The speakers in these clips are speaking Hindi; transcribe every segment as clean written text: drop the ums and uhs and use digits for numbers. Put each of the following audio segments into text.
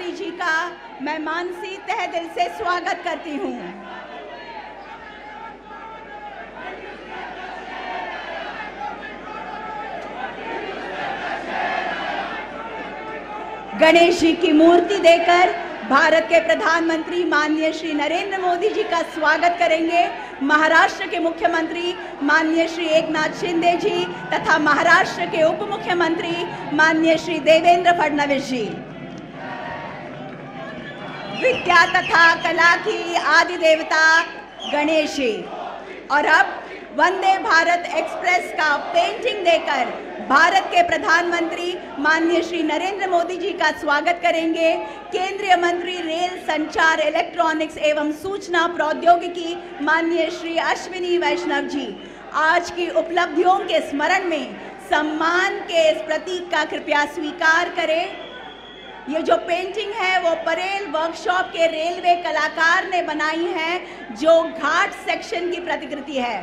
मंत्री जी का मैं मानसी तहे दिल से स्वागत करती हूँ। गणेश जी की मूर्ति देकर भारत के प्रधानमंत्री माननीय श्री नरेंद्र मोदी जी का स्वागत करेंगे महाराष्ट्र के मुख्यमंत्री माननीय श्री एकनाथ शिंदे जी तथा महाराष्ट्र के उप मुख्यमंत्री माननीय श्री देवेंद्र फडणवीस जी। विद्या तथा कला की आदि देवता गणेश जी। और अब वंदे भारत एक्सप्रेस का पेंटिंग देकर भारत के प्रधानमंत्री माननीय श्री नरेंद्र मोदी जी का स्वागत करेंगे केंद्रीय मंत्री रेल संचार इलेक्ट्रॉनिक्स एवं सूचना प्रौद्योगिकी माननीय श्री अश्विनी वैष्णव जी। आज की उपलब्धियों के स्मरण में सम्मान के इस प्रतीक का कृपया स्वीकार करें। ये जो पेंटिंग है वो परेल वर्कशॉप के रेलवे कलाकार ने बनाई है जो घाट सेक्शन की प्रतिकृति है।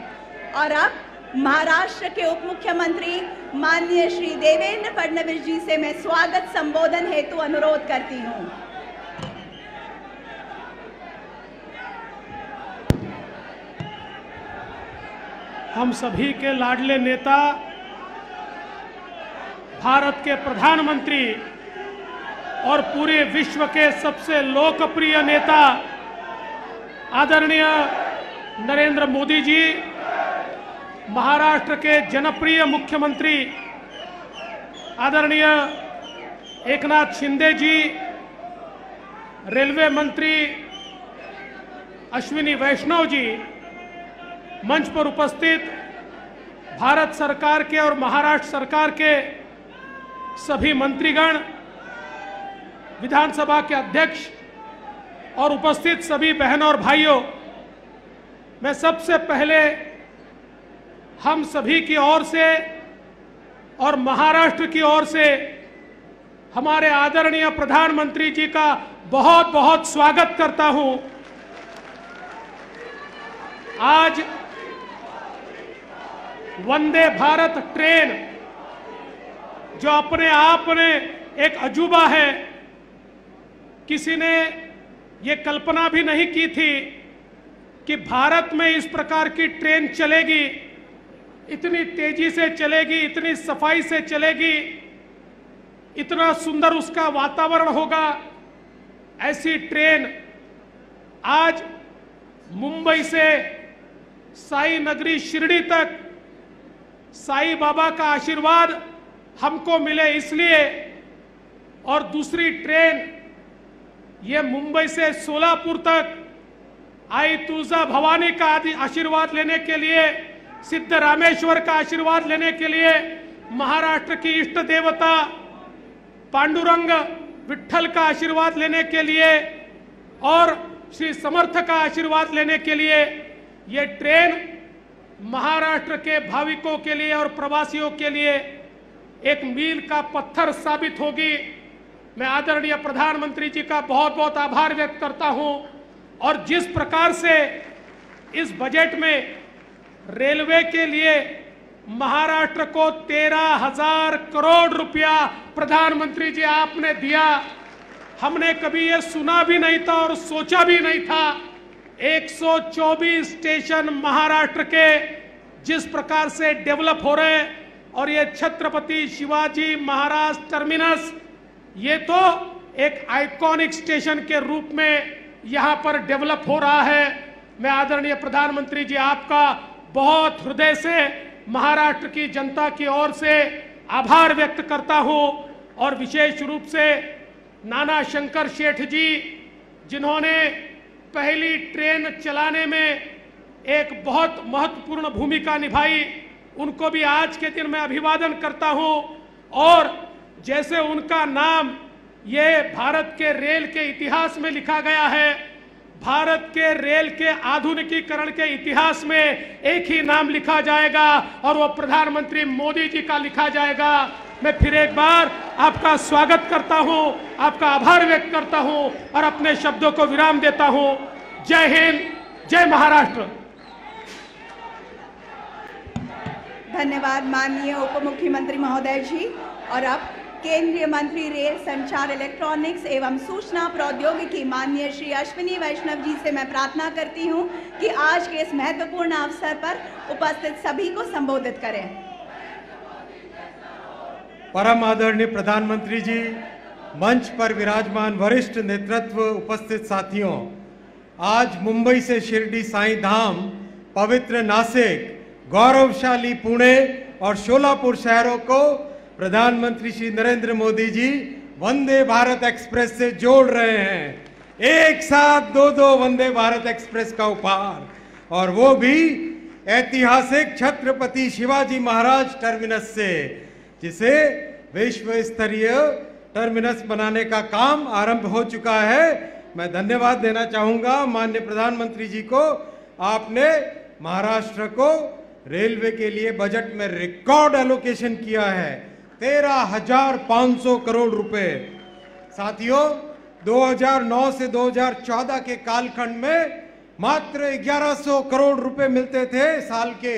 और अब महाराष्ट्र के उप मुख्यमंत्री माननीय श्री देवेंद्र फडणवीस जी से मैं स्वागत संबोधन हेतु अनुरोध करती हूँ। हम सभी के लाडले नेता भारत के प्रधानमंत्री और पूरे विश्व के सबसे लोकप्रिय नेता आदरणीय नरेंद्र मोदी जी, महाराष्ट्र के जनप्रिय मुख्यमंत्री आदरणीय एकनाथ शिंदे जी, रेलवे मंत्री अश्विनी वैष्णव जी, मंच पर उपस्थित भारत सरकार के और महाराष्ट्र सरकार के सभी मंत्रीगण, विधानसभा के अध्यक्ष और उपस्थित सभी बहनों और भाइयों, मैं सबसे पहले हम सभी की ओर से और महाराष्ट्र की ओर से हमारे आदरणीय प्रधानमंत्री जी का बहुत बहुत स्वागत करता हूं। आज वंदे भारत ट्रेन जो अपने आप में एक अजूबा है, किसी ने ये कल्पना भी नहीं की थी कि भारत में इस प्रकार की ट्रेन चलेगी, इतनी तेजी से चलेगी, इतनी सफाई से चलेगी, इतना सुंदर उसका वातावरण होगा। ऐसी ट्रेन आज मुंबई से साई नगरी शिरडी तक साई बाबा का आशीर्वाद हमको मिले इसलिए, और दूसरी ट्रेन ये मुंबई से सोलापुर तक आई तुळजा भवानी का आशीर्वाद लेने के लिए, सिद्ध रामेश्वर का आशीर्वाद लेने के लिए, महाराष्ट्र की इष्ट देवता पांडुरंग विठ्ठल का आशीर्वाद लेने के लिए और श्री समर्थ का आशीर्वाद लेने के लिए ये ट्रेन महाराष्ट्र के भाविकों के लिए और प्रवासियों के लिए एक मील का पत्थर साबित होगी। मैं आदरणीय प्रधानमंत्री जी का बहुत बहुत आभार व्यक्त करता हूं। और जिस प्रकार से इस बजट में रेलवे के लिए महाराष्ट्र को 13,000 करोड़ रुपया प्रधानमंत्री जी आपने दिया, हमने कभी ये सुना भी नहीं था और सोचा भी नहीं था। 124 स्टेशन महाराष्ट्र के जिस प्रकार से डेवलप हो रहे हैं, और ये छत्रपति शिवाजी महाराज टर्मिनस, ये तो एक आइकॉनिक स्टेशन के रूप में यहां पर डेवलप हो रहा है। मैं आदरणीय प्रधानमंत्री जी आपका बहुत हृदय से महाराष्ट्र की जनता की ओर से आभार व्यक्त करता हूं। और विशेष रूप से नाना शंकर शेठ जी, जिन्होंने पहली ट्रेन चलाने में एक बहुत महत्वपूर्ण भूमिका निभाई, उनको भी आज के दिन मैं अभिवादन करता हूं। और जैसे उनका नाम ये भारत के रेल के इतिहास में लिखा गया है, भारत के रेल के आधुनिकीकरण के इतिहास में एक ही नाम लिखा जाएगा और वो प्रधानमंत्री मोदी जी का लिखा जाएगा। मैं फिर एक बार आपका स्वागत करता हूं, आपका आभार व्यक्त करता हूं और अपने शब्दों को विराम देता हूं। जय हिंद, जय महाराष्ट्र। धन्यवाद माननीय उप मुख्यमंत्री महोदय जी। और अब केंद्रीय मंत्री रेल संचार इलेक्ट्रॉनिक्स एवं सूचना प्रौद्योगिकी माननीय श्री अश्विनी वैष्णव जी से मैं प्रार्थना करती हूं कि आज के इस महत्वपूर्ण अवसर पर उपस्थित सभी को संबोधित करें। परम आदरणीय प्रधानमंत्री जी, मंच पर विराजमान वरिष्ठ नेतृत्व, उपस्थित साथियों, आज मुंबई से शिरडी साईं धाम, पवित्र नासिक, गौरवशाली पुणे और शोलापुर शहरों को प्रधानमंत्री श्री नरेंद्र मोदी जी वंदे भारत एक्सप्रेस से जोड़ रहे हैं। एक साथ दो वंदे भारत एक्सप्रेस का उपहार, और वो भी ऐतिहासिक छत्रपति शिवाजी महाराज टर्मिनस से, जिसे विश्व स्तरीय टर्मिनस बनाने का काम आरंभ हो चुका है। मैं धन्यवाद देना चाहूंगा माननीय प्रधानमंत्री जी को। आपने महाराष्ट्र को रेलवे के लिए बजट में रिकॉर्ड एलोकेशन किया है, 13,500 करोड़ रुपए। साथियों, 2009 से 2014 के कालखंड में मात्र 1100 करोड़ रुपए मिलते थे साल के।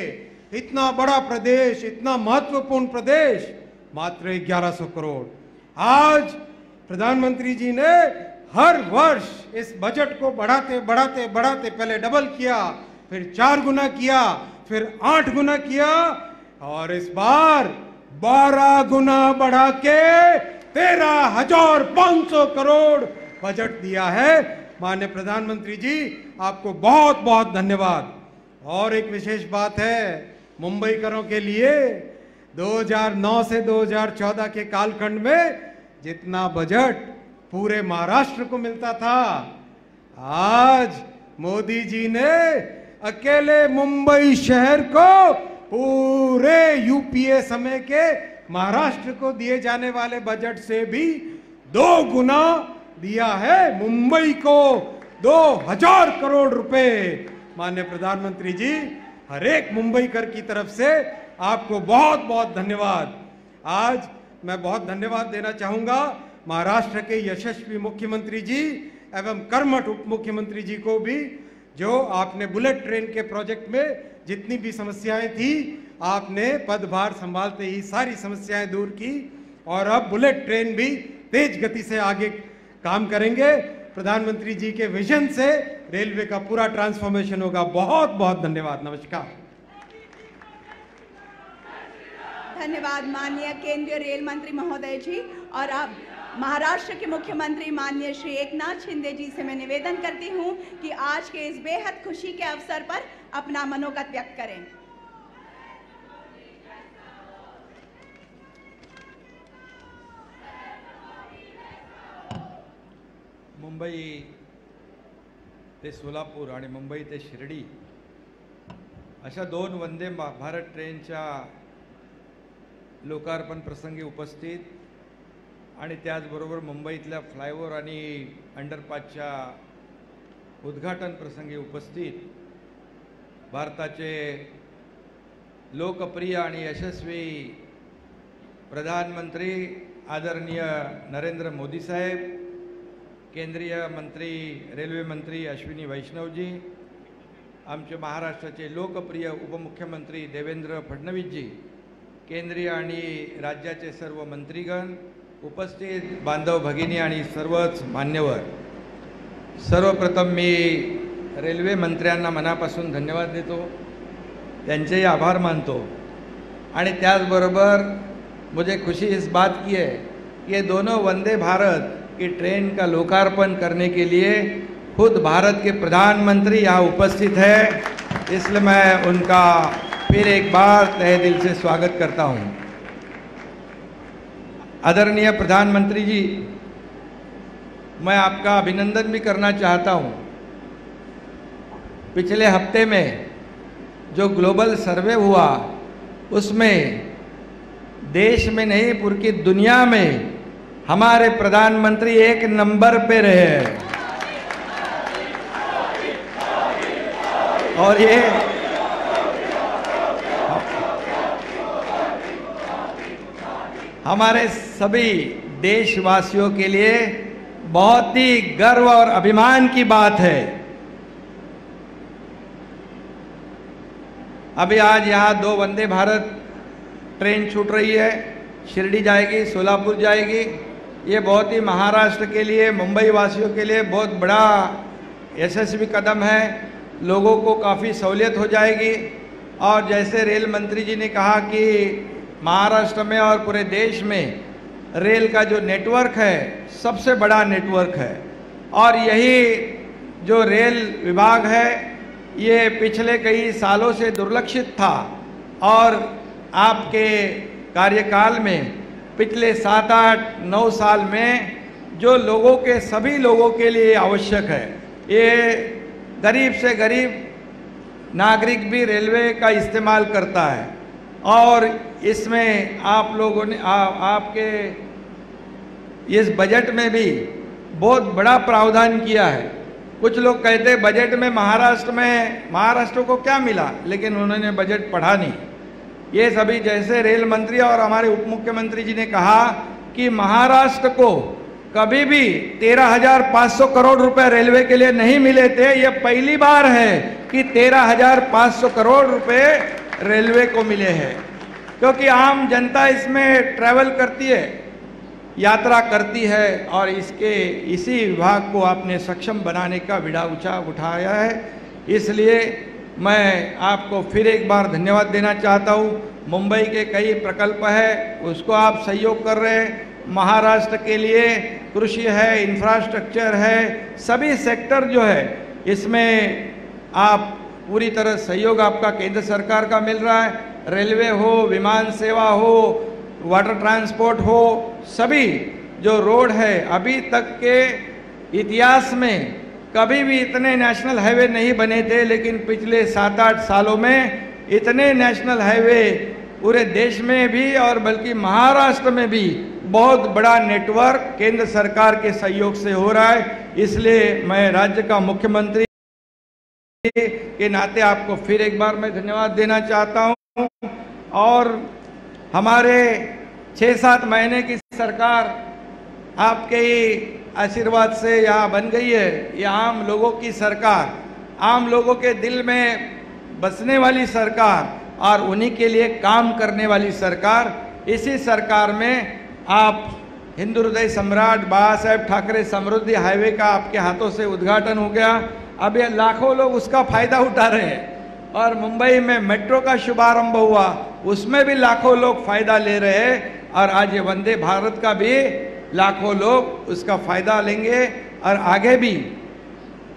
इतना बड़ा प्रदेश, इतना महत्वपूर्ण प्रदेश, मात्र 1100 करोड़। आज प्रधानमंत्री जी ने हर वर्ष इस बजट को बढ़ाते बढ़ाते बढ़ाते पहले डबल किया, फिर 4 गुना किया, फिर 8 गुना किया, और इस बार 12 गुना बढ़ा के 13,500 करोड़ बजट दिया है। माननीय प्रधानमंत्री जी, आपको बहुत बहुत धन्यवाद। और एक विशेष बात है मुंबईकरों के लिए, 2009 से 2014 के कालखंड में जितना बजट पूरे महाराष्ट्र को मिलता था, आज मोदी जी ने अकेले मुंबई शहर को पूरे यूपीए समय के महाराष्ट्र को दिए जाने वाले बजट से भी 2 गुना दिया है। मुंबई को 2,000 करोड़ रुपए। माननीय प्रधानमंत्री जी, हर एक मुंबईकर की तरफ से आपको बहुत बहुत धन्यवाद। आज मैं बहुत धन्यवाद देना चाहूंगा महाराष्ट्र के यशस्वी मुख्यमंत्री जी एवं कर्मठ उप मुख्यमंत्री जी को भी, जो आपने बुलेट ट्रेन के प्रोजेक्ट में जितनी भी समस्याएं थी, आपने पदभार संभालते ही सारी समस्याएं दूर की, और अब बुलेट ट्रेन भी तेज गति से आगे काम करेंगे। प्रधानमंत्री जी के विजन से रेलवे का पूरा ट्रांसफॉर्मेशन होगा। बहुत बहुत धन्यवाद। नमस्कार। धन्यवाद माननीय केंद्रीय रेल मंत्री महोदय जी। और अब महाराष्ट्र के मुख्यमंत्री माननीय श्री एकनाथ शिंदे जी से मैं निवेदन करती हूं कि आज के इस बेहद खुशी के अवसर पर अपना मनोगत व्यक्त करें। मुंबई ते सोलापूर आणि मुंबई ते शिर्डी अशा 2 वंदे भारत ट्रेनच्या लोकार्पण प्रसंगी उपस्थित, आणि त्याचबरोबर मुंबईतल्या फ्लायओव्हर आणि अंडरपासच्या उद्घाटन प्रसंगी उपस्थित भारताचे लोकप्रिय आणि यशस्वी प्रधानमंत्री आदरणीय नरेंद्र मोदी साहेब, केंद्रीय मंत्री रेल्वे मंत्री अश्विनी वैष्णवजी, आमचे महाराष्ट्राचे लोकप्रिय उपमुख्यमंत्री देवेंद्र फडणवीसजी, केंद्रीय आणि राज्याचे सर्व मंत्रीगण, उपस्थित बांधव भगिनी आणि सर्वच मान्यवर, सर्वप्रथम मी रेल्वे मंत्र्यांना मनापासून धन्यवाद देतो, त्यांचेही आभार मानतो, आणि त्याचबरोबर मुझे खुशी इस बात की है कि ये दोनों वंदे भारत की ट्रेन का लोकार्पण करने के लिए खुद भारत के प्रधानमंत्री यहाँ उपस्थित है, इसलिए मैं उनका फिर एक बार तहे दिल से स्वागत करता हूँ। आदरणीय प्रधानमंत्री जी, मैं आपका अभिनंदन भी करना चाहता हूँ। पिछले हफ्ते में जो ग्लोबल सर्वे हुआ, उसमें देश में नहीं पूरी दुनिया में हमारे प्रधानमंत्री 1 नंबर पे रहे हैं, और ये हमारे सभी देशवासियों के लिए बहुत ही गर्व और अभिमान की बात है। अभी आज यहाँ 2 वंदे भारत ट्रेन छूट रही है, शिरडी जाएगी, सोलापुर जाएगी। ये बहुत ही महाराष्ट्र के लिए, मुंबई वासियों के लिए बहुत बड़ा यशस्वी कदम है। लोगों को काफ़ी सहूलियत हो जाएगी। और जैसे रेल मंत्री जी ने कहा कि महाराष्ट्र में और पूरे देश में रेल का जो नेटवर्क है सबसे बड़ा नेटवर्क है, और यही जो रेल विभाग है ये पिछले कई सालों से दुर्लक्षित था, और आपके कार्यकाल में पिछले 7, 8, 9 साल में जो लोगों के, सभी लोगों के लिए आवश्यक है, ये गरीब से गरीब नागरिक भी रेलवे का इस्तेमाल करता है। और इसमें आप लोगों ने आपके इस बजट में भी बहुत बड़ा प्रावधान किया है। कुछ लोग कहते हैं बजट में महाराष्ट्र को क्या मिला, लेकिन उन्होंने बजट पढ़ा नहीं। ये सभी, जैसे रेल मंत्री और हमारे उप मुख्यमंत्री जी ने कहा कि महाराष्ट्र को कभी भी 13,500 करोड़ रुपए रेलवे के लिए नहीं मिले थे। ये पहली बार है कि 13,500 करोड़ रुपए रेलवे को मिले हैं, क्योंकि आम जनता इसमें ट्रैवल करती है, यात्रा करती है, और इसी विभाग को आपने सक्षम बनाने का बीड़ा उठाया है। इसलिए मैं आपको फिर एक बार धन्यवाद देना चाहता हूँ। मुंबई के कई प्रकल्प है, उसको आप सहयोग कर रहे हैं। महाराष्ट्र के लिए कृषि है, इंफ्रास्ट्रक्चर है, सभी सेक्टर जो है इसमें आप पूरी तरह सहयोग आपका केंद्र सरकार का मिल रहा है। रेलवे हो, विमान सेवा हो, वाटर ट्रांसपोर्ट हो, सभी जो रोड है, अभी तक के इतिहास में कभी भी इतने नेशनल हाईवे नहीं बने थे, लेकिन पिछले 7-8 सालों में इतने नेशनल हाईवे पूरे देश में भी और बल्कि महाराष्ट्र में भी बहुत बड़ा नेटवर्क केंद्र सरकार के सहयोग से हो रहा है। इसलिए मैं राज्य का मुख्यमंत्री के नाते आपको फिर एक बार मैं धन्यवाद देना चाहता हूं। और हमारे 6-7 महीने की सरकार आपके ही आशीर्वाद से यहाँ बन गई है। ये आम लोगों की सरकार, आम लोगों के दिल में बसने वाली सरकार और उन्हीं के लिए काम करने वाली सरकार। इसी सरकार में आप हिंदू हृदय सम्राट बाबा साहेब ठाकरे समृद्धि हाईवे का आपके हाथों से उद्घाटन हो गया। अब ये लाखों लोग उसका फायदा उठा रहे हैं। और मुंबई में मेट्रो का शुभारंभ हुआ, उसमें भी लाखों लोग फायदा ले रहे हैं। और आज ये वंदे भारत का भी लाखों लोग उसका फायदा लेंगे। और आगे भी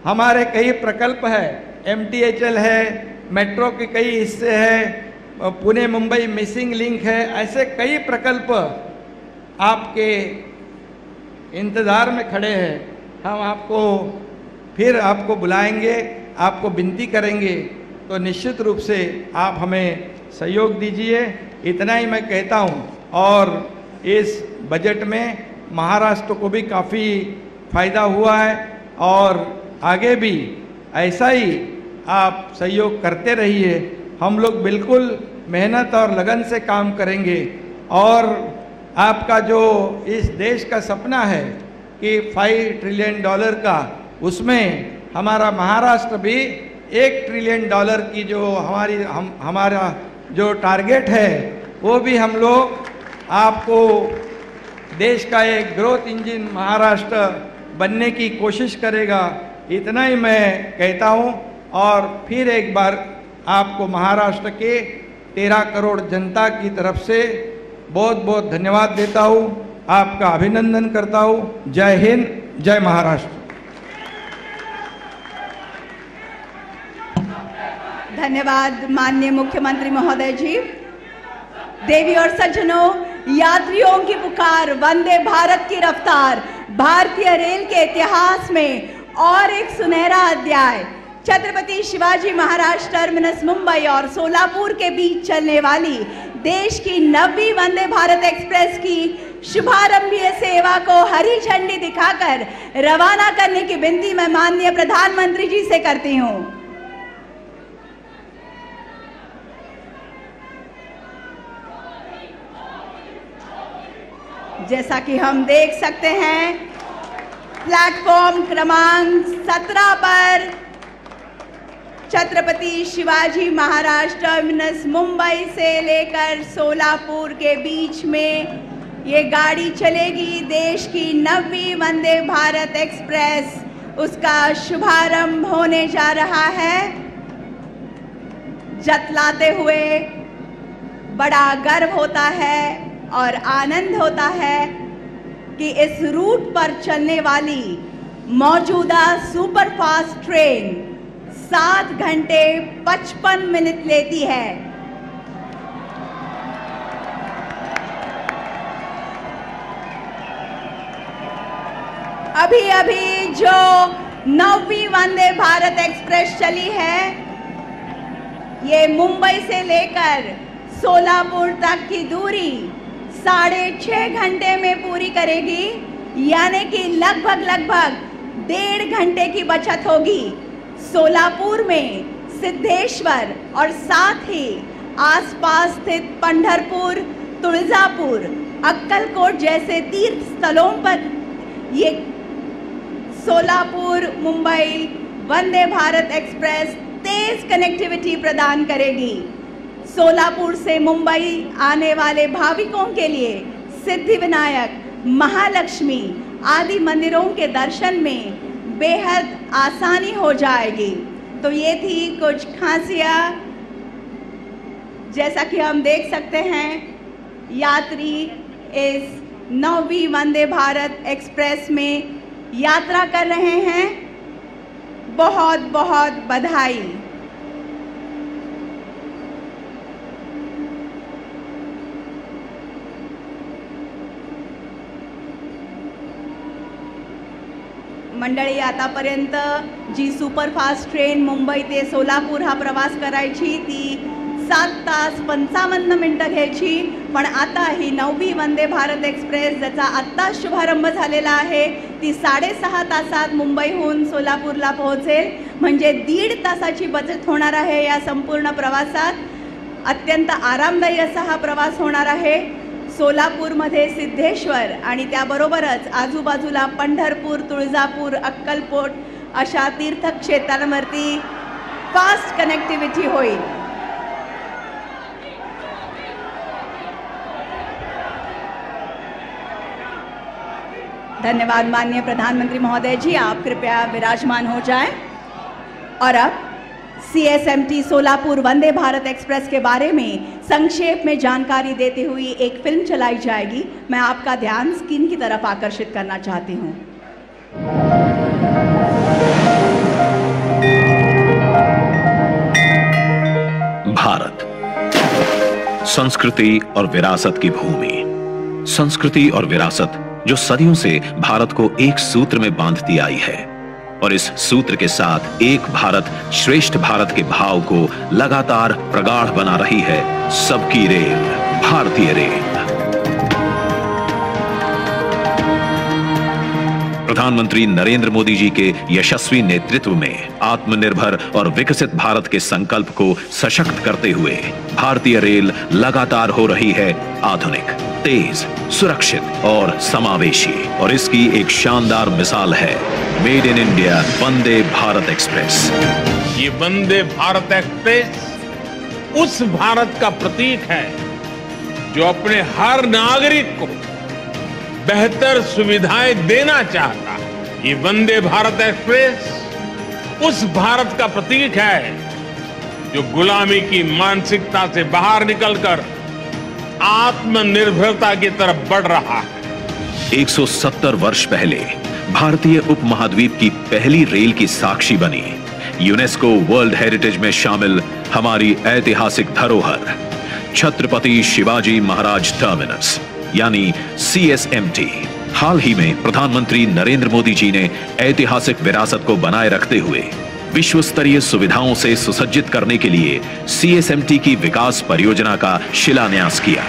हमारे कई प्रकल्प है, MTHL है, मेट्रो के कई हिस्से हैं, पुणे मुंबई मिसिंग लिंक है, ऐसे कई प्रकल्प आपके इंतज़ार में खड़े हैं। हम आपको फिर आपको बुलाएंगे, आपको विनती करेंगे, तो निश्चित रूप से आप हमें सहयोग दीजिए। इतना ही मैं कहता हूँ। और इस बजट में महाराष्ट्र को भी काफ़ी फायदा हुआ है, और आगे भी ऐसा ही आप सहयोग करते रहिए। हम लोग बिल्कुल मेहनत और लगन से काम करेंगे। और आपका जो इस देश का सपना है कि $5 ट्रिलियन का, उसमें हमारा महाराष्ट्र भी $1 ट्रिलियन की जो हमारा जो टारगेट है, वो भी हम लोग आपको देश का एक ग्रोथ इंजन महाराष्ट्र बनने की कोशिश करेगा। इतना ही मैं कहता हूँ। और फिर एक बार आपको महाराष्ट्र के 13 करोड़ जनता की तरफ से बहुत बहुत धन्यवाद देता हूँ, आपका अभिनंदन करता हूँ। जय हिंद, जय महाराष्ट्र। धन्यवाद माननीय मुख्यमंत्री महोदय जी। देवी और सज्जनों, यात्रियों की पुकार, वंदे भारत की रफ्तार, भारतीय रेल के इतिहास में और एक सुनहरा अध्याय। छत्रपति शिवाजी महाराज टर्मिनस मुंबई और सोलापुर के बीच चलने वाली देश की 9वीं वंदे भारत एक्सप्रेस की शुभारंभीय सेवा को हरी झंडी दिखाकर रवाना करने की विनती मैं माननीय प्रधानमंत्री जी से करती हूँ। जैसा कि हम देख सकते हैं, प्लेटफॉर्म क्रमांक 17 पर छत्रपति शिवाजी महाराज टर्मिनस मुंबई से लेकर सोलापुर के बीच में ये गाड़ी चलेगी। देश की 9वीं वंदे भारत एक्सप्रेस, उसका शुभारंभ होने जा रहा है। जतलाते हुए बड़ा गर्व होता है और आनंद होता है कि इस रूट पर चलने वाली मौजूदा सुपरफास्ट ट्रेन 7 घंटे 55 मिनट लेती है। अभी अभी जो 9वीं वंदे भारत एक्सप्रेस चली है, ये मुंबई से लेकर सोलापुर तक की दूरी 6.5 घंटे में पूरी करेगी, यानी कि लगभग 1.5 घंटे की बचत होगी। सोलापुर में सिद्धेश्वर और साथ ही आसपास स्थित पंढरपुर, तुळजापुर, अक्कलकोट जैसे तीर्थ स्थलों पर ये सोलापुर मुंबई वंदे भारत एक्सप्रेस तेज कनेक्टिविटी प्रदान करेगी। सोलापुर से मुंबई आने वाले भाविकों के लिए सिद्धिविनायक, महालक्ष्मी आदि मंदिरों के दर्शन में बेहद आसानी हो जाएगी। तो ये थी कुछ खासियां। जैसा कि हम देख सकते हैं, यात्री इस 9वीं वंदे भारत एक्सप्रेस में यात्रा कर रहे हैं। बहुत बहुत बधाई। मंडळी, आतापर्यंत जी सुपरफास्ट ट्रेन मुंबई ते सोलापूर हा प्रवास करायची ती 7 तास 55 मिनिटं घ्यायची, पण आता ही 9वी वंदे भारत एक्सप्रेस ज्याचा आत्ता शुभारंभ झालेला आहे ती 6.5 तासात मुंबईहून सोलापूरला पोहोचेल। म्हणजे 1.5 तासाची बचत होणार आहे या संपूर्ण प्रवासात। अत्यंत आरामदायी असा हा प्रवास होणार आहे। सोलापूरमध्ये सिद्धेश्वर आणि त्याबरोबरच आजूबाजूला पंढरपूर, तुळजापूर, अक्कलकोट अशा तीर्थक्षेत्रांवरती फास्ट कनेक्टिव्हिटी होईल। धन्यवाद माननीय प्रधानमंत्री महोदय जी, आप कृपया विराजमान हो जाएं। और अब CSMT सोलापुर वंदे भारत एक्सप्रेस के बारे में संक्षेप में जानकारी देते हुए एक फिल्म चलाई जाएगी। मैं आपका ध्यान स्क्रीन की तरफ आकर्षित करना चाहती हूँ। भारत, संस्कृति और विरासत की भूमि। संस्कृति और विरासत जो सदियों से भारत को एक सूत्र में बांधती आई है और इस सूत्र के साथ एक भारत श्रेष्ठ भारत के भाव को लगातार प्रगाढ़ बना रही है सबकी रेल, भारतीय रेल। प्रधानमंत्री नरेंद्र मोदी जी के यशस्वी नेतृत्व में आत्मनिर्भर और विकसित भारत के संकल्प को सशक्त करते हुए भारतीय रेल लगातार हो रही है आधुनिक, तेज, सुरक्षित और समावेशी। और इसकी एक शानदार मिसाल है made in India Vande Bharat express. ये वंदे भारत एक्सप्रेस उस भारत का प्रतीक है जो अपने हर नागरिक को बेहतर सुविधाएं देना चाहता है। ये वंदे भारत एक्सप्रेस उस भारत का प्रतीक है जो गुलामी की मानसिकता से बाहर निकलकर आत्मनिर्भरता की तरफ बढ़ रहा है। 170 वर्ष पहले भारतीय उपमहाद्वीप की पहली रेल की साक्षी बनी यूनेस्को वर्ल्ड हेरिटेज में शामिल हमारी ऐतिहासिक धरोहर छत्रपति शिवाजी महाराज टर्मिनस यानी CSMT। हाल ही में प्रधानमंत्री नरेंद्र मोदी जी ने ऐतिहासिक विरासत को बनाए रखते हुए विश्व स्तरीय सुविधाओं से सुसज्जित करने के लिए CSMT की विकास परियोजना का शिलान्यास किया।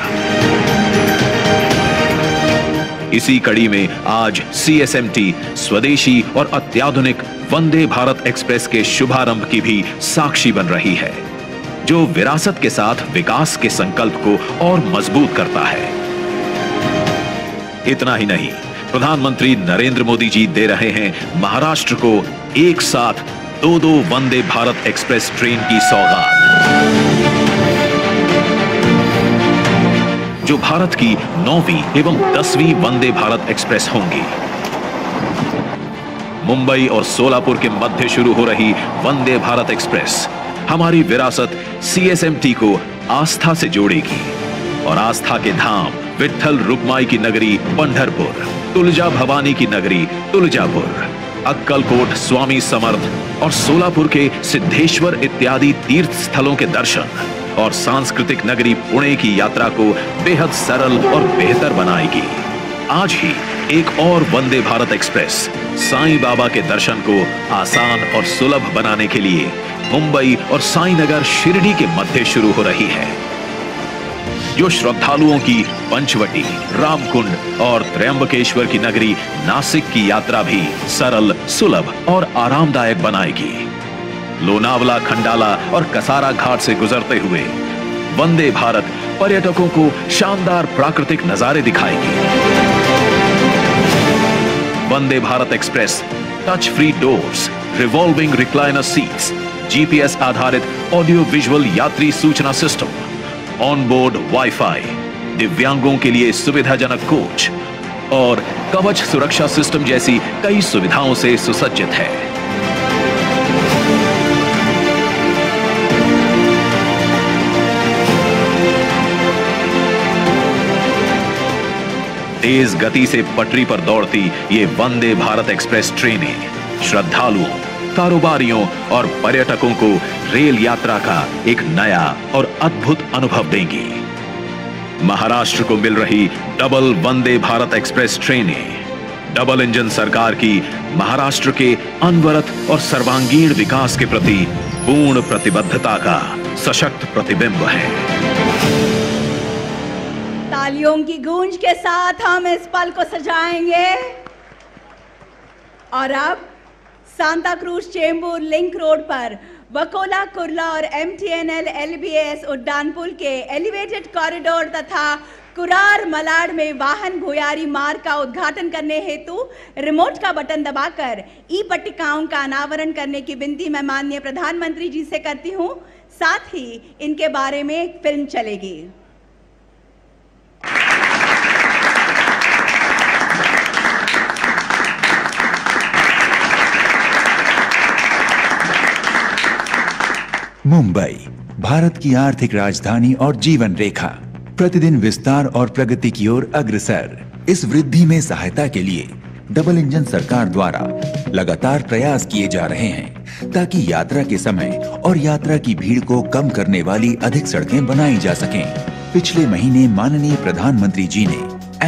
इसी कड़ी में आज CSMT स्वदेशी और अत्याधुनिक वंदे भारत एक्सप्रेस के शुभारंभ की भी साक्षी बन रही है, जो विरासत के साथ विकास के संकल्प को और मजबूत करता है। इतना ही नहीं, प्रधानमंत्री नरेंद्र मोदी जी दे रहे हैं महाराष्ट्र को एक साथ 2-2 वंदे भारत एक्सप्रेस ट्रेन की सौगात, जो भारत की 9वीं एवं 10वीं वंदे भारत एक्सप्रेस होंगी। मुंबई और सोलापुर के मध्य शुरू हो रही वंदे भारत एक्सप्रेस हमारी विरासत CSMT को आस्था से जोड़ेगी और आस्था के धाम विट्ठल रुक्माई की नगरी पंढरपुर, तुलजा भवानी की नगरी तुलजापुर, अक्कलकोट स्वामी समर्थ और सोलापुर के सिद्धेश्वर इत्यादि तीर्थ स्थलों के दर्शन और सांस्कृतिक नगरी पुणे की यात्रा को बेहद सरल और बेहतर बनाएगी। आज ही एक और वंदे भारत एक्सप्रेस साईं बाबा के दर्शन को आसान और सुलभ बनाने के लिए मुंबई और साईनगर शिरडी के मध्य शुरू हो रही है, जो श्रद्धालुओं की पंचवटी, रामकुंड और त्र्यंबकेश्वर की नगरी नासिक की यात्रा भी सरल, सुलभ और आरामदायक बनाएगी। लोनावला, खंडाला और कसारा घाट से गुजरते हुए वंदे भारत पर्यटकों को शानदार प्राकृतिक नजारे दिखाएगी। Vande Bharat express touch free doors, revolving recliner seats, GPS आधारित ऑडियो विजुअल यात्री सूचना सिस्टम, ऑन बोर्ड वाईफाई, दिव्यांगों के लिए सुविधाजनक कोच और कवच सुरक्षा सिस्टम जैसी कई सुविधाओं से सुसज्जित है। तेज गति से पटरी पर दौड़ती ये वंदे भारत एक्सप्रेस ट्रेनें श्रद्धालुओं, कारोबारियों और पर्यटकों को रेल यात्रा का एक नया और अद्भुत अनुभव देंगी। महाराष्ट्र को मिल रही डबल वंदे भारत एक्सप्रेस ट्रेनें डबल इंजन सरकार की महाराष्ट्र के अनवरत और सर्वांगीण विकास के प्रति पूर्ण प्रतिबद्धता का सशक्त प्रतिबिंब है। तालियों की गूंज के साथ हम इस पल को सजाएंगे और अब Santa cruise Chembur link road पर वकोला, कुर्ला और MTNL LBS उड्डान पुल के एलिवेटेड कॉरिडोर तथा कुरार मलाड में वाहन भुयारी मार्ग का उद्घाटन करने हेतु रिमोट का बटन दबाकर ई पट्टिकाओं का अनावरण करने की विनती मैं माननीय प्रधानमंत्री जी से करती हूं। साथ ही इनके बारे में एक फिल्म चलेगी। मुंबई भारत की आर्थिक राजधानी और जीवन रेखा प्रतिदिन विस्तार और प्रगति की ओर अग्रसर। इस वृद्धि में सहायता के लिए डबल इंजन सरकार द्वारा लगातार प्रयास किए जा रहे हैं ताकि यात्रा के समय और यात्रा की भीड़ को कम करने वाली अधिक सड़कें बनाई जा सकें। पिछले महीने माननीय प्रधानमंत्री जी ने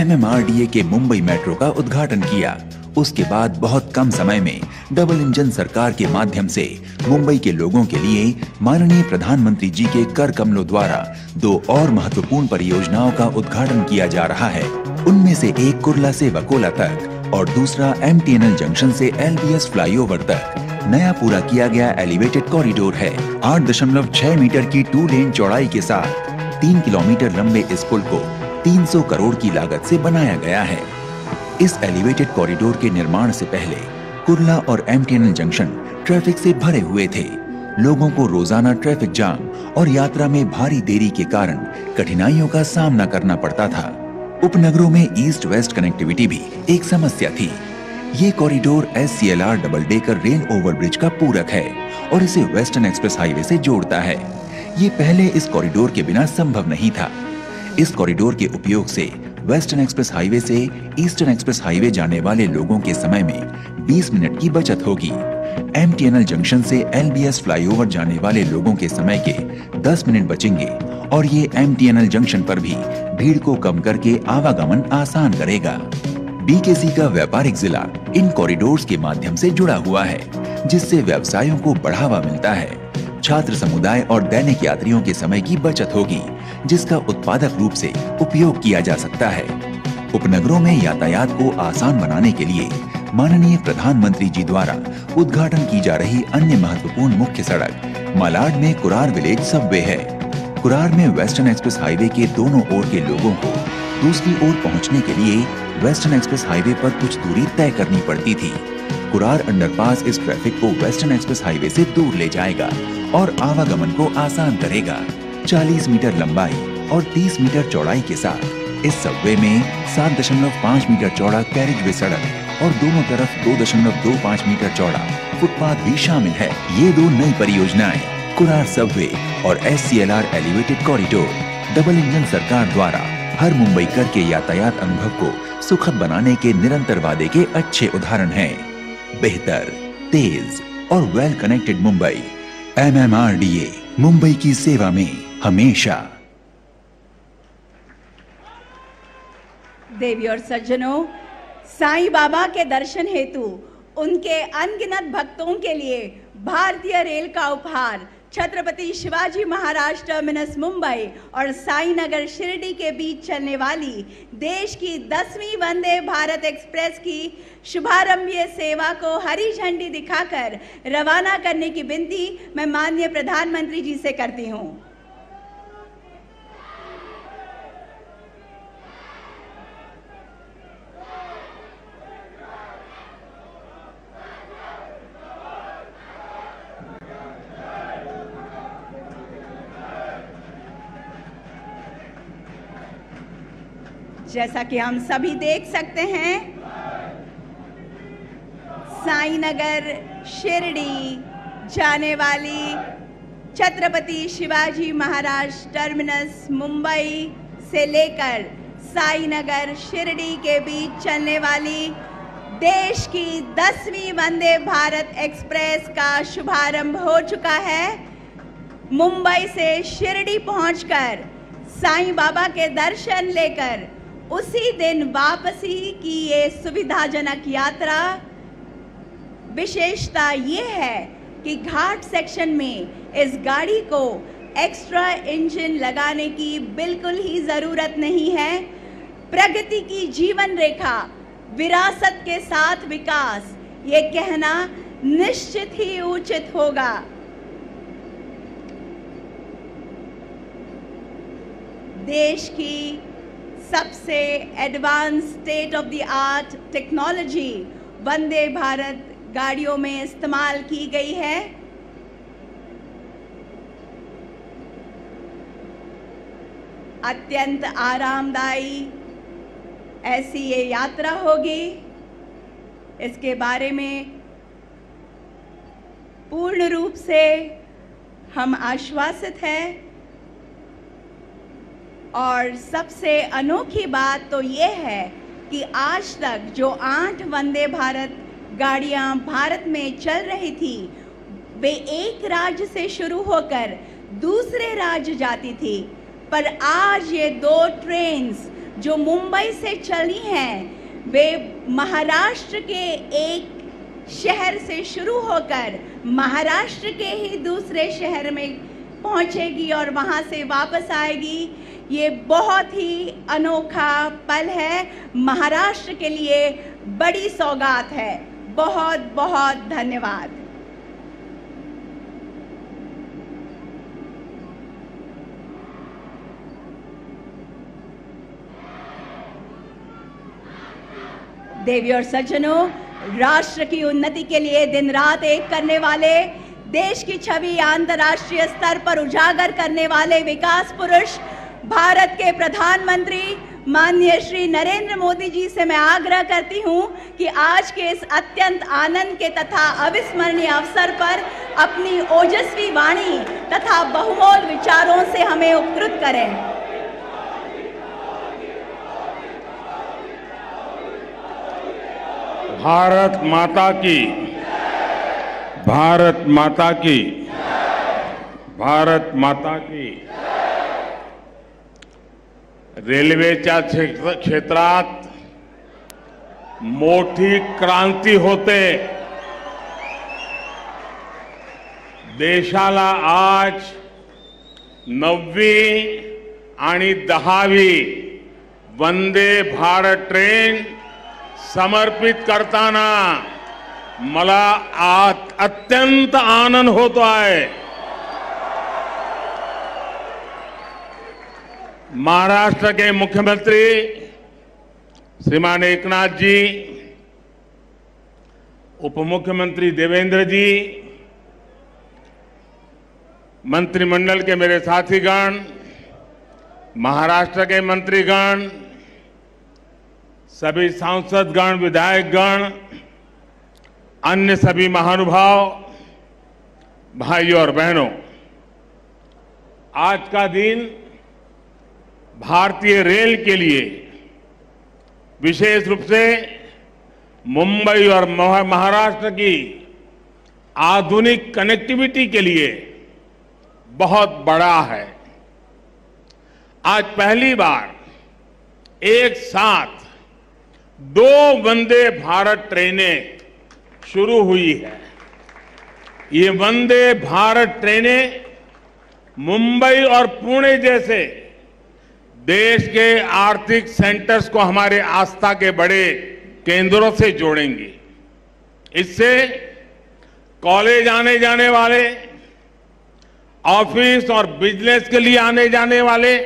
MMRDA के मुंबई मेट्रो का उद्घाटन किया। उसके बाद बहुत कम समय में डबल इंजन सरकार के माध्यम से मुंबई के लोगों के लिए माननीय प्रधानमंत्री जी के कर कमलों द्वारा 2 और महत्वपूर्ण परियोजनाओं का उद्घाटन किया जा रहा है। उनमें से एक कुर्ला से वकोला तक और दूसरा MTNL जंक्शन से LBS फ्लाईओवर तक नया पूरा किया गया एलिवेटेड कॉरिडोर है। 8.6 मीटर की 2 लेन चौड़ाई के साथ 3 किलोमीटर लंबे इस पुल को 300 करोड़ की लागत से बनाया गया है। इस एलिवेटेड कॉरिडोर के निर्माण से पहले कुर्ला और MTNL जंक्शन ट्रैफिक से भरे हुए थे। लोगों को रोजाना ट्रैफिक जाम और यात्रा में भारी देरी के कारण कठिनाइयों का सामना करना पड़ता था। उपनगरों में ईस्ट वेस्ट कनेक्टिविटी भी एक समस्या थी। ये corridor SCLR double decker rail overbridge का पूरक है और इसे वेस्टर्न एक्सप्रेस हाईवे से जोड़ता है। ये पहले इस कॉरिडोर के बिना संभव नहीं था। इस कॉरिडोर के उपयोग से वेस्टर्न एक्सप्रेस हाईवे से ईस्टर्न एक्सप्रेस हाईवे जाने वाले लोगों के समय में 20 मिनट की बचत होगी। MTNL जंक्शन से LBS फ्लाईओवर जाने वाले लोगों के समय के 10 मिनट बचेंगे और ये MTNL जंक्शन पर भी भीड़ को कम करके आवागमन आसान करेगा। BKC का व्यापारिक जिला इन कॉरिडोर्स के माध्यम से जुड़ा हुआ है, जिससे व्यवसायों को बढ़ावा मिलता है। छात्र समुदाय और दैनिक यात्रियों के समय की बचत होगी, जिसका उत्पादक रूप से उपयोग किया जा सकता है। उपनगरों में यातायात को आसान बनाने के लिए माननीय प्रधानमंत्री जी द्वारा उद्घाटन की जा रही अन्य महत्वपूर्ण मुख्य सड़क मलाड में कुरार विलेज सबवे है। कुरार में वेस्टर्न एक्सप्रेस हाईवे के दोनों ओर के लोगों को दूसरी ओर पहुंचने के लिए वेस्टर्न एक्सप्रेस हाईवे पर कुछ दूरी तय करनी पड़ती थी। कुरार अंडरपास इस ट्रैफिक को वेस्टर्न एक्सप्रेस हाईवे से दूर ले जाएगा और आवागमन को आसान करेगा। 40 मीटर लंबाई और 30 मीटर चौड़ाई के साथ इस सबवे में 7.5 मीटर चौड़ा कैरिजवे सड़क और दोनों तरफ 2.25 मीटर चौड़ा फुटपाथ भी शामिल है। ये दो नई परियोजनाएं कुरार सबवे और SCLR elevated corridor double engine सरकार द्वारा हर मुंबईकर के यातायात अनुभव को सुखद बनाने के निरंतर वादे के अच्छे उदाहरण हैं। बेहतर, तेज और well connected Mumbai. MMRDA, Mumbai की सेवा में हमेशा। देवी और सज्जनों, साईं बाबा के दर्शन हेतु उनके अनगिनत भक्तों के लिए भारतीय रेल का उपहार छत्रपति शिवाजी महाराज टर्मिनस मुंबई और साईनगर शिरडी के बीच चलने वाली देश की 10वीं वंदे भारत एक्सप्रेस की शुभारंभीय सेवा को हरी झंडी दिखाकर रवाना करने की विनती मैं माननीय प्रधानमंत्री जी से करती हूं। जैसा कि हम सभी देख सकते हैं, साईनगर शिरडी जाने वाली छत्रपति शिवाजी महाराज टर्मिनस मुंबई से लेकर साईनगर शिरडी के बीच चलने वाली देश की 10वीं वंदे भारत एक्सप्रेस का शुभारंभ हो चुका है। मुंबई से शिरडी पहुंचकर साईं बाबा के दर्शन लेकर उसी दिन वापसी की ये सुविधाजनक यात्रा। विशेषता ये है कि घाट सेक्शन में इस गाड़ी को एक्स्ट्रा इंजन लगाने की बिल्कुल ही जरूरत नहीं है। प्रगति की जीवन रेखा, विरासत के साथ विकास, ये कहना निश्चित ही उचित होगा। देश की सबसे advance state of the art technology Vande Bharat गाड़ियों में इस्तेमाल की गई है। अत्यंत आरामदायी ऐसी ये यात्रा होगी, इसके बारे में पूर्ण रूप से हम आश्वासित हैं। और सबसे अनोखी बात तो ये है कि आज तक जो 8 वंदे भारत गाड़ियां भारत में चल रही थी, वे एक राज्य से शुरू होकर दूसरे राज्य जाती थी, पर आज ये 2 ट्रेन्स जो मुंबई से चली हैं, वे महाराष्ट्र के एक शहर से शुरू होकर महाराष्ट्र के ही दूसरे शहर में पहुंचेगी और वहां से वापस आएगी। ये बहुत ही अनोखा पल है, महाराष्ट्र के लिए बड़ी सौगात है। बहुत बहुत धन्यवाद। देवी और सज्जनों, राष्ट्र की उन्नति के लिए दिन रात एक करने वाले, देश की छवि अंतर्राष्ट्रीय स्तर पर उजागर करने वाले विकास पुरुष भारत के प्रधानमंत्री माननीय श्री नरेंद्र मोदी जी से मैं आग्रह करती हूं कि आज के इस अत्यंत आनंद के तथा अविस्मरणीय अवसर पर अपनी ओजस्वी वाणी तथा बहुमोल विचारों से हमें उपकृत करें। भारत माता की, भारत माता की, भारत माता की। रेल्वेच्या क्षेत्रात मोठी क्रांती होते। देशाला आज 9वी आणि 10वी वंदे भारत ट्रेन समर्पित करताना मला अत्यंत आनंद होतो आहे। महाराष्ट्र के मुख्यमंत्री श्रीमान एकनाथ जी उप मुख्यमंत्री देवेंद्र जी, मंत्रिमंडल के मेरे साथीगण, महाराष्ट्र के मंत्रीगण, सभी सांसदगण, विधायकगण, अन्य सभी महानुभाव, भाइयों और बहनों, आज का दिन भारतीय रेल के लिए, विशेष रूप से मुंबई और महाराष्ट्र की आधुनिक कनेक्टिविटी के लिए बहुत बड़ा है। आज पहली बार एक साथ 2 वंदे भारत ट्रेनें शुरू हुई है। ये वंदे भारत ट्रेनें मुंबई और पुणे जैसे देश के आर्थिक सेंटर्स को हमारे आस्था के बड़े केंद्रों से जोड़ेंगी। इससे कॉलेज आने जाने वाले, ऑफिस और बिजनेस के लिए आने जाने वाले,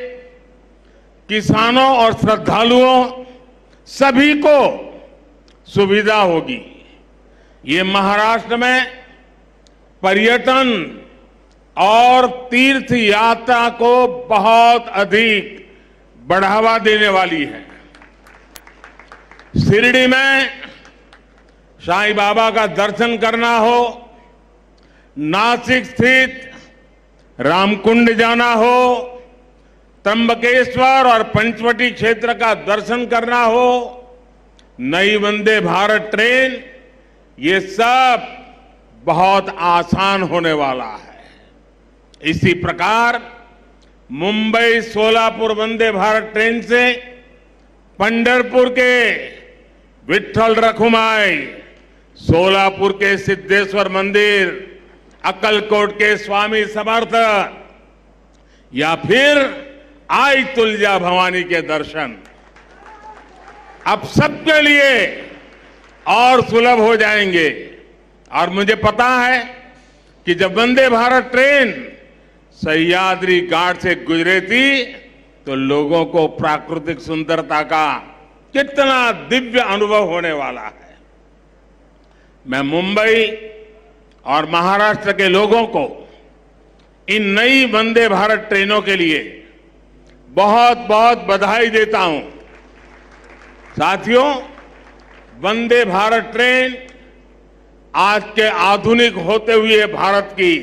किसानों और श्रद्धालुओं सभी को सुविधा होगी। ये महाराष्ट्र में पर्यटन और तीर्थ यात्रा को बहुत अधिक बढ़ावा देने वाली है। शिरडी में साईं बाबा का दर्शन करना हो, नासिक स्थित रामकुंड जाना हो, त्र्यंबकेश्वर और पंचवटी क्षेत्र का दर्शन करना हो, नई वंदे भारत ट्रेन, ये सब बहुत आसान होने वाला है। इसी प्रकार मुंबई सोलापुर वंदे भारत ट्रेन से पंढरपुर के विठ्ठल रखुमाई, सोलापुर के सिद्धेश्वर मंदिर, अक्कलकोट के स्वामी समर्थ या फिर आई तुलजा भवानी के दर्शन अब सबके लिए और सुलभ हो जाएंगे। और मुझे पता है कि जब वंदे भारत ट्रेन सह्याद्री घाट से गुजरे थी तो लोगों को प्राकृतिक सुंदरता का कितना दिव्य अनुभव होने वाला है। मैं मुंबई और महाराष्ट्र के लोगों को इन नई वंदे भारत ट्रेनों के लिए बहुत बहुत बधाई देता हूं। साथियों, वंदे भारत ट्रेन आज के आधुनिक होते हुए भारत की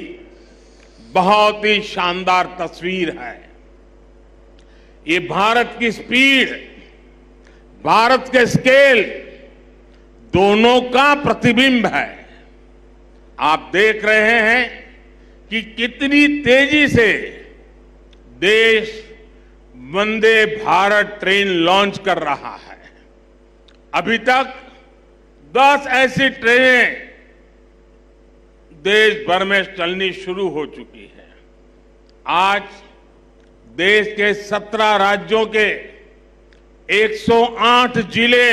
बहुत ही शानदार तस्वीर है। ये भारत की स्पीड, भारत के स्केल दोनों का प्रतिबिंब है। आप देख रहे हैं कि कितनी तेजी से देश वंदे भारत ट्रेन लॉन्च कर रहा है। अभी तक 10 ऐसी ट्रेनें देश भर में चलनी शुरू हो चुकी है। आज देश के 17 राज्यों के 108 जिले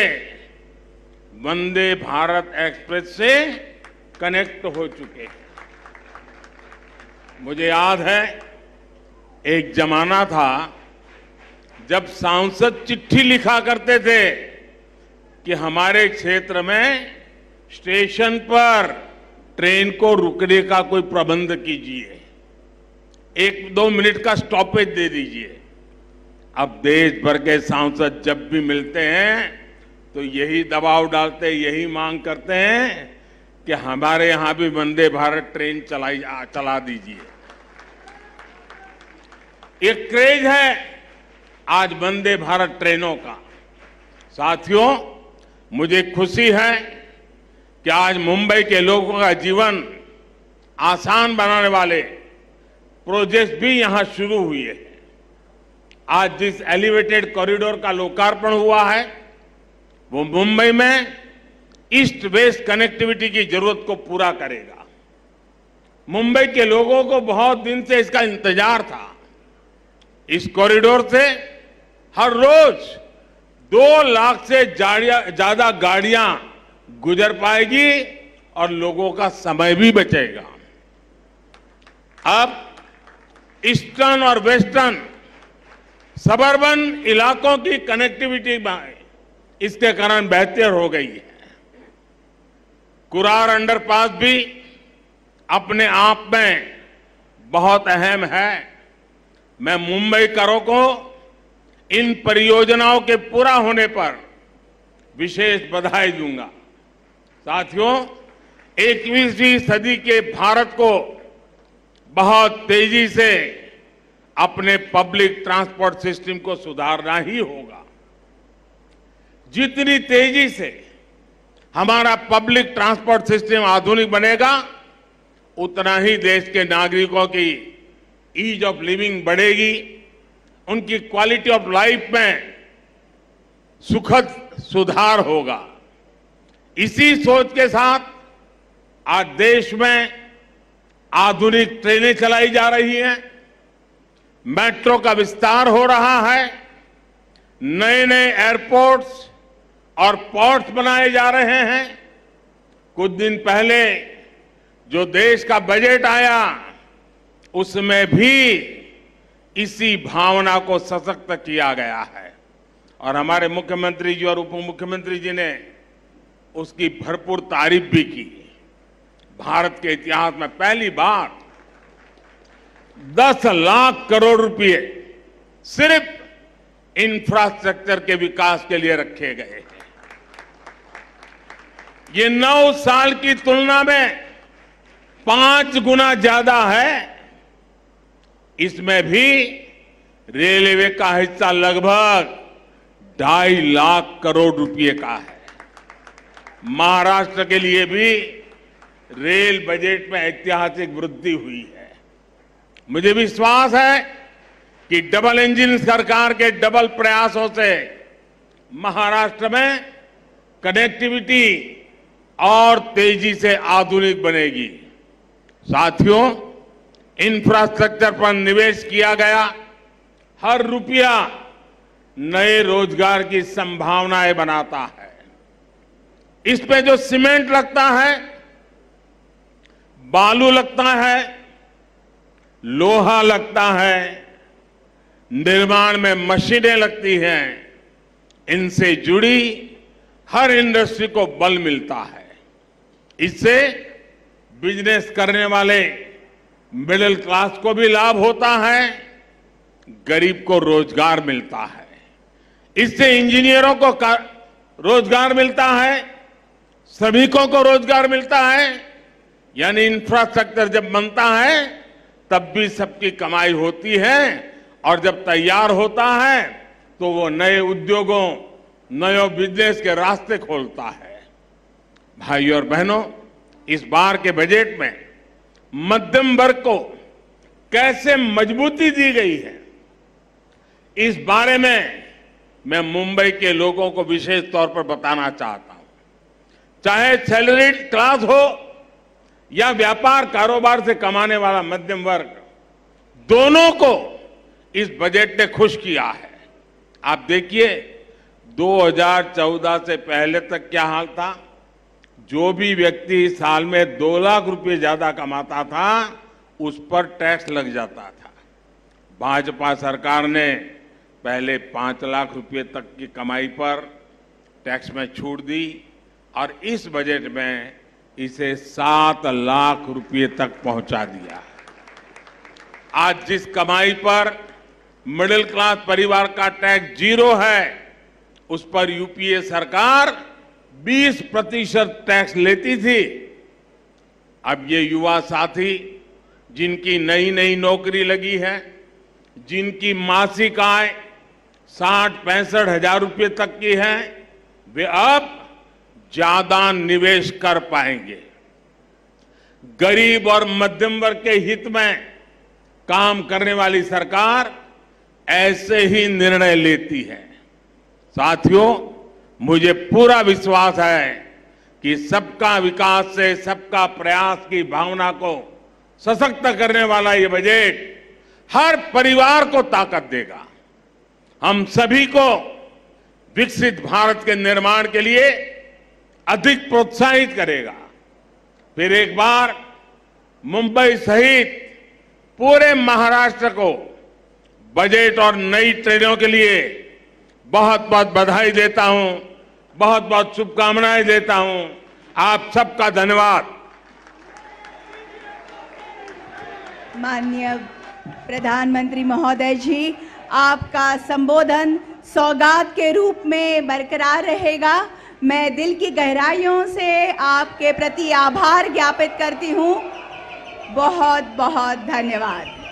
वंदे भारत एक्सप्रेस से कनेक्ट हो चुके हैं। मुझे याद है, एक जमाना था जब सांसद चिट्ठी लिखा करते थे कि हमारे क्षेत्र में स्टेशन पर ट्रेन को रुकने का कोई प्रबंध कीजिए, 1-2 मिनट का स्टॉपेज दे दीजिए। अब देश भर के सांसद जब भी मिलते हैं तो यही दबाव डालते, यही मांग करते हैं कि हमारे यहां भी वंदे भारत ट्रेन चला दीजिए। एक क्रेज है आज वंदे भारत ट्रेनों का। साथियों, मुझे खुशी है कि आज मुंबई के लोगों का जीवन आसान बनाने वाले प्रोजेक्ट भी यहां शुरू हुए हैं। आज जिस एलिवेटेड कॉरिडोर का लोकार्पण हुआ है वो मुंबई में ईस्ट वेस्ट कनेक्टिविटी की जरूरत को पूरा करेगा। मुंबई के लोगों को बहुत दिन से इसका इंतजार था। इस कॉरिडोर से हर रोज 2 लाख से ज्यादा गाड़ियां गुजर पाएगी और लोगों का समय भी बचेगा। अब ईस्टर्न और वेस्टर्न सबर्बन इलाकों की कनेक्टिविटी इसके कारण बेहतर हो गई है। कुरार अंडरपास भी अपने आप में बहुत अहम है। मैं मुंबईकरों को इन परियोजनाओं के पूरा होने पर विशेष बधाई दूंगा। साथियों, 21वीं सदी के भारत को बहुत तेजी से अपने पब्लिक ट्रांसपोर्ट सिस्टम को सुधारना ही होगा। जितनी तेजी से हमारा पब्लिक ट्रांसपोर्ट सिस्टम आधुनिक बनेगा, उतना ही देश के नागरिकों की ईज ऑफ लिविंग बढ़ेगी, उनकी क्वालिटी ऑफ लाइफ में सुखद सुधार होगा। इसी सोच के साथ आज देश में आधुनिक ट्रेनें चलाई जा रही हैं, मेट्रो का विस्तार हो रहा है, नए नए एयरपोर्ट्स और पोर्ट्स बनाए जा रहे हैं। कुछ दिन पहले जो देश का बजट आया, उसमें भी इसी भावना को सशक्त किया गया है और हमारे मुख्यमंत्री जी और उप मुख्यमंत्री जी ने उसकी भरपूर तारीफ भी की। भारत के इतिहास में पहली बार 10 लाख करोड़ रुपए सिर्फ इंफ्रास्ट्रक्चर के विकास के लिए रखे गए हैं। ये 9 साल की तुलना में 5 गुना ज्यादा है। इसमें भी रेलवे का हिस्सा लगभग 2.5 लाख करोड़ रुपए का है। महाराष्ट्र के लिए भी रेल बजट में ऐतिहासिक वृद्धि हुई है। मुझे विश्वास है कि डबल इंजन सरकार के डबल प्रयासों से महाराष्ट्र में कनेक्टिविटी और तेजी से आधुनिक बनेगी। साथियों, इंफ्रास्ट्रक्चर पर निवेश किया गया हर रुपया नए रोजगार की संभावनाएं बनाता है। इसमें जो सीमेंट लगता है, बालू लगता है, लोहा लगता है, निर्माण में मशीनें लगती हैं, इनसे जुड़ी हर इंडस्ट्री को बल मिलता है। इससे बिजनेस करने वाले मिडिल क्लास को भी लाभ होता है, गरीब को रोजगार मिलता है। इससे इंजीनियरों को रोजगार मिलता है, श्रमिकों को रोजगार मिलता है। यानी इंफ्रास्ट्रक्चर जब बनता है तब भी सबकी कमाई होती है और जब तैयार होता है तो वो नए उद्योगों, नए बिजनेस के रास्ते खोलता है। भाइयों और बहनों, इस बार के बजट में मध्यम वर्ग को कैसे मजबूती दी गई है, इस बारे में मैं मुंबई के लोगों को विशेष तौर पर बताना चाहता हूं। चाहे सैलरीड क्लास हो या व्यापार कारोबार से कमाने वाला मध्यम वर्ग, दोनों को इस बजट ने खुश किया है। आप देखिए, 2014 से पहले तक क्या हाल था। जो भी व्यक्ति साल में 2 लाख रुपए ज्यादा कमाता था, उस पर टैक्स लग जाता था। भाजपा सरकार ने पहले 5 लाख रुपए तक की कमाई पर टैक्स में छूट दी और इस बजट में इसे 7 लाख रुपए तक पहुंचा दिया। आज जिस कमाई पर मिडिल क्लास परिवार का टैक्स 0 है, उस पर यूपीए सरकार 20% टैक्स लेती थी। अब ये युवा साथी जिनकी नई नई नौकरी लगी है, जिनकी मासिक आय 60-65 हजार रुपये तक की है, वे अब ज्यादा निवेश कर पाएंगे। गरीब और मध्यम वर्ग के हित में काम करने वाली सरकार ऐसे ही निर्णय लेती है। साथियों, मुझे पूरा विश्वास है कि सबका विकास से सबका प्रयास की भावना को सशक्त करने वाला ये बजट हर परिवार को ताकत देगा, हम सभी को विकसित भारत के निर्माण के लिए अधिक प्रोत्साहित करेगा। फिर एक बार मुंबई सहित पूरे महाराष्ट्र को बजट और नई ट्रेनों के लिए बहुत बहुत बधाई देता हूं, बहुत बहुत शुभकामनाएं देता हूं। आप सबका धन्यवाद। माननीय प्रधानमंत्री महोदय जी, आपका संबोधन सौगात के रूप में बरकरार रहेगा। मैं दिल की गहराइयों से आपके प्रति आभार ज्ञापित करती हूँ। बहुत बहुत धन्यवाद।